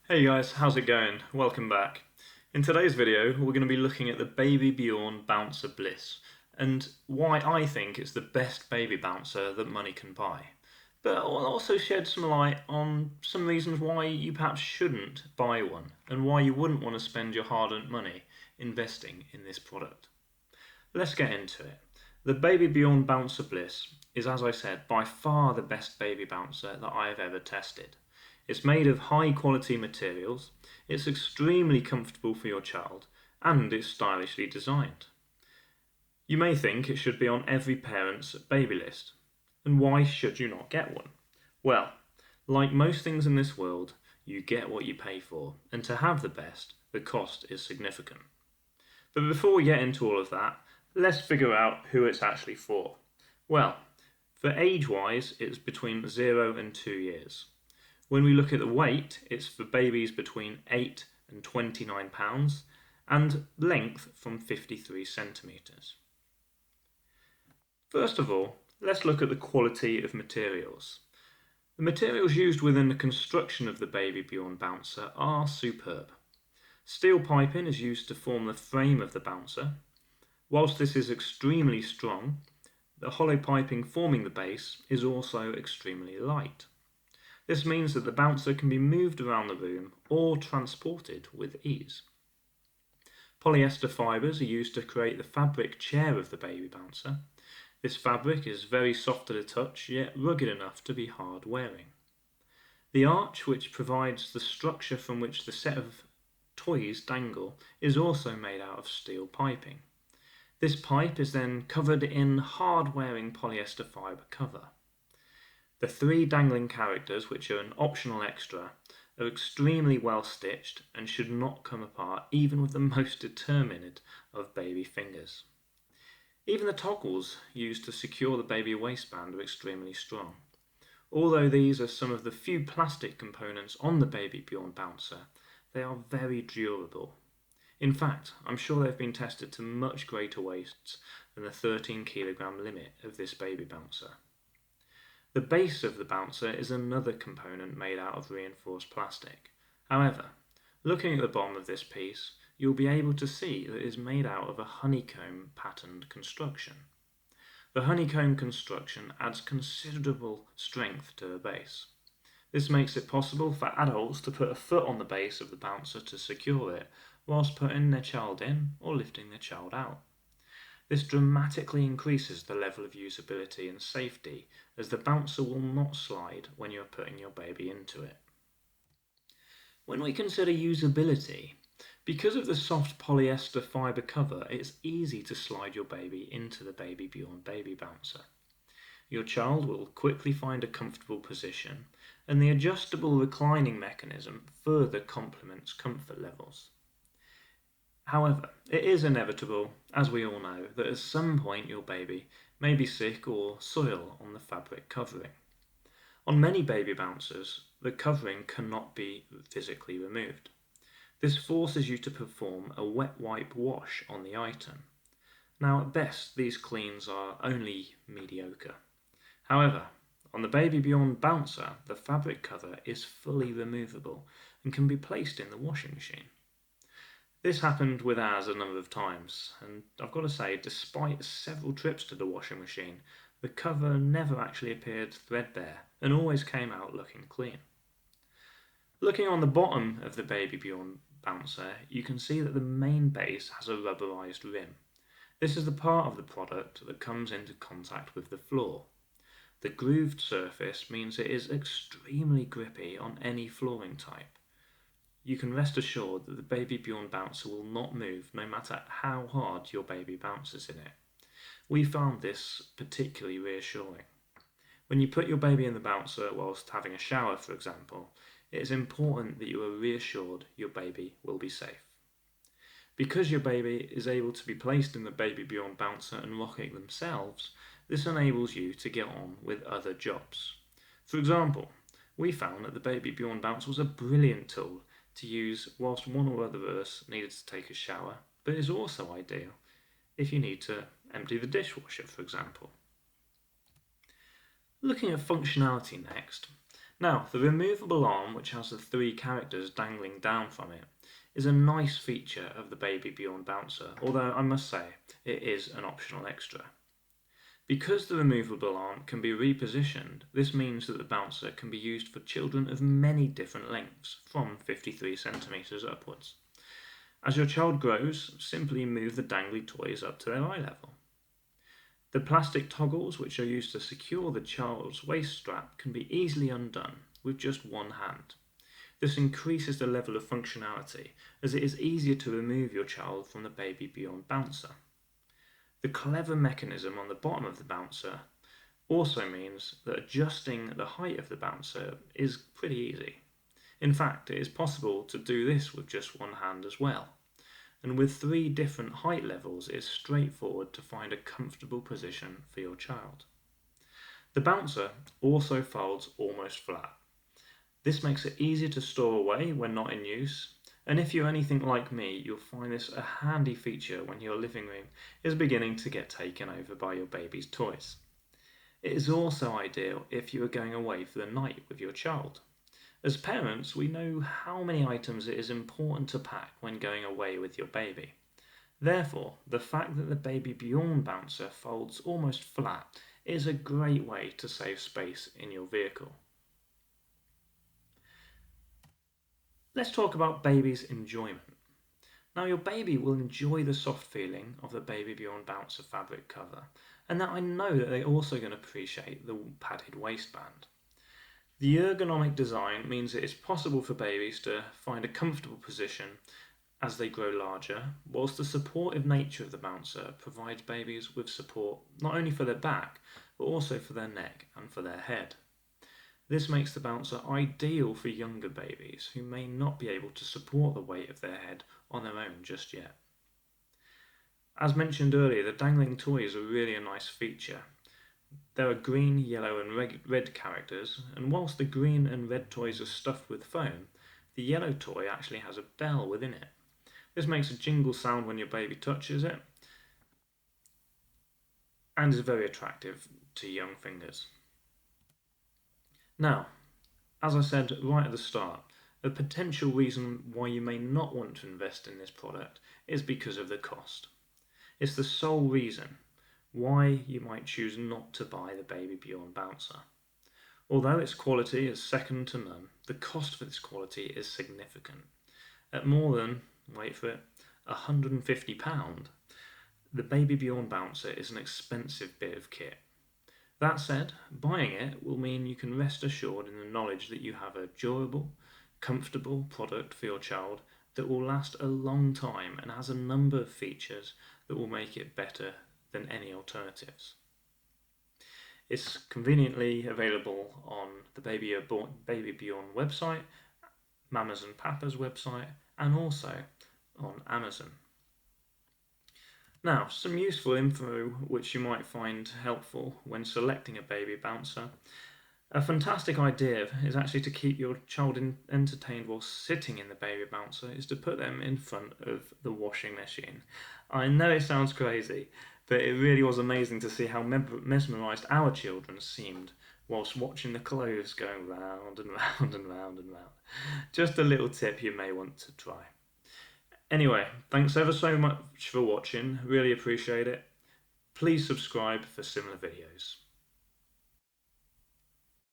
Hey guys, how's it going? Welcome back. In today's video, we're going to be looking at the Baby Bjorn Bouncer Bliss and why I think it's the best baby bouncer that money can buy. But I'll also shed some light on some reasons why you perhaps shouldn't buy one and why you wouldn't want to spend your hard-earned money investing in this product. Let's get into it. The Baby Bjorn Bouncer Bliss is, as I said, by far the best baby bouncer that I have ever tested. It's made of high quality materials, it's extremely comfortable for your child, and it's stylishly designed. You may think it should be on every parent's baby list. And why should you not get one? Well, like most things in this world, you get what you pay for, and to have the best, the cost is significant. But before we get into all of that, let's figure out who it's actually for. Well, for age-wise, it's between 0 and 2 years. When we look at the weight, it's for babies between 8 and 29 pounds, and length from 53 centimetres. First of all, let's look at the quality of materials. The materials used within the construction of the Baby Bjorn Bouncer are superb. Steel piping is used to form the frame of the bouncer. Whilst this is extremely strong, the hollow piping forming the base is also extremely light. This means that the bouncer can be moved around the room or transported with ease. Polyester fibres are used to create the fabric chair of the baby bouncer. This fabric is very soft to the touch, yet rugged enough to be hard wearing. The arch, which provides the structure from which the set of toys dangle, is also made out of steel piping. This pipe is then covered in hard-wearing polyester fibre cover. The 3 dangling characters, which are an optional extra, are extremely well stitched and should not come apart even with the most determined of baby fingers. Even the toggles used to secure the baby waistband are extremely strong. Although these are some of the few plastic components on the Baby Bjorn Bouncer, they are very durable. In fact, I'm sure they've been tested to much greater weights than the 13 kilogram limit of this baby bouncer. The base of the bouncer is another component made out of reinforced plastic. However, looking at the bottom of this piece, you'll be able to see that it is made out of a honeycomb patterned construction. The honeycomb construction adds considerable strength to the base. This makes it possible for adults to put a foot on the base of the bouncer to secure it, whilst putting their child in or lifting their child out. This dramatically increases the level of usability and safety, as the bouncer will not slide when you are putting your baby into it. When we consider usability, because of the soft polyester fibre cover, it's easy to slide your baby into the Baby Bjorn baby bouncer. Your child will quickly find a comfortable position, and the adjustable reclining mechanism further complements comfort levels. However, it is inevitable, as we all know, that at some point your baby may be sick or soil on the fabric covering. On many baby bouncers, the covering cannot be physically removed. This forces you to perform a wet wipe wash on the item. Now, at best, these cleans are only mediocre. However, on the Baby Bjorn Bouncer, the fabric cover is fully removable and can be placed in the washing machine. This happened with ours a number of times, and I've got to say, despite several trips to the washing machine, the cover never actually appeared threadbare and always came out looking clean. Looking on the bottom of the Baby Bjorn Bouncer, you can see that the main base has a rubberized rim. This is the part of the product that comes into contact with the floor. The grooved surface means it is extremely grippy on any flooring type. You can rest assured that the Baby Bjorn Bouncer will not move no matter how hard your baby bounces in it. We found this particularly reassuring. When you put your baby in the bouncer whilst having a shower, for example, it is important that you are reassured your baby will be safe. Because your baby is able to be placed in the Baby Bjorn Bouncer and rocking themselves, this enables you to get on with other jobs. For example, we found that the Baby Bjorn Bouncer was a brilliant tool to use whilst one or other of us needed to take a shower, but is also ideal if you need to empty the dishwasher, for example. Looking at functionality next, Now, the removable arm, which has the 3 characters dangling down from it, is a nice feature of the Baby Bjorn Bouncer, although I must say it is an optional extra. Because the removable arm can be repositioned, this means that the bouncer can be used for children of many different lengths, from 53 centimetres upwards. As your child grows, simply move the dangly toys up to their eye level. The plastic toggles, which are used to secure the child's waist strap, can be easily undone with just one hand. This increases the level of functionality, as it is easier to remove your child from the Baby Bjorn Bouncer. The clever mechanism on the bottom of the bouncer also means that adjusting the height of the bouncer is pretty easy. In fact, it is possible to do this with just one hand as well. And with 3 different height levels, it is straightforward to find a comfortable position for your child. The bouncer also folds almost flat. This makes it easier to store away when not in use, and if you're anything like me, you'll find this a handy feature when your living room is beginning to get taken over by your baby's toys. It is also ideal if you are going away for the night with your child. As parents, we know how many items it is important to pack when going away with your baby. Therefore, the fact that the Baby Bjorn Bouncer folds almost flat is a great way to save space in your vehicle. Let's talk about baby's enjoyment. Now, your baby will enjoy the soft feeling of the Baby Bjorn Bouncer fabric cover, and that I know that they're also going to appreciate the padded waistband. The ergonomic design means it is possible for babies to find a comfortable position as they grow larger, whilst the supportive nature of the bouncer provides babies with support not only for their back, but also for their neck and for their head. This makes the bouncer ideal for younger babies who may not be able to support the weight of their head on their own just yet. As mentioned earlier, the dangling toys are really a nice feature. There are green, yellow and red characters, and whilst the green and red toys are stuffed with foam, the yellow toy actually has a bell within it. This makes a jingle sound when your baby touches it, and is very attractive to young fingers. Now, as I said right at the start, a potential reason why you may not want to invest in this product is because of the cost. It's the sole reason why you might choose not to buy the Baby Bjorn Bouncer. Although its quality is second to none, the cost for this quality is significant. At more than, wait for it, £150, the Baby Bjorn Bouncer is an expensive bit of kit. That said, buying it will mean you can rest assured in the knowledge that you have a durable, comfortable product for your child that will last a long time and has a number of features that will make it better than any alternatives. It's conveniently available on the Baby Bjorn website, Mamas and Papa's website, and also on Amazon. Now, some useful info which you might find helpful when selecting a baby bouncer. A fantastic idea is actually to keep your child entertained while sitting in the baby bouncer is to put them in front of the washing machine. I know it sounds crazy, but it really was amazing to see how mesmerised our children seemed whilst watching the clothes going round and round and round and round. Just a little tip you may want to try. Anyway, thanks ever so much for watching, really appreciate it. Please subscribe for similar videos.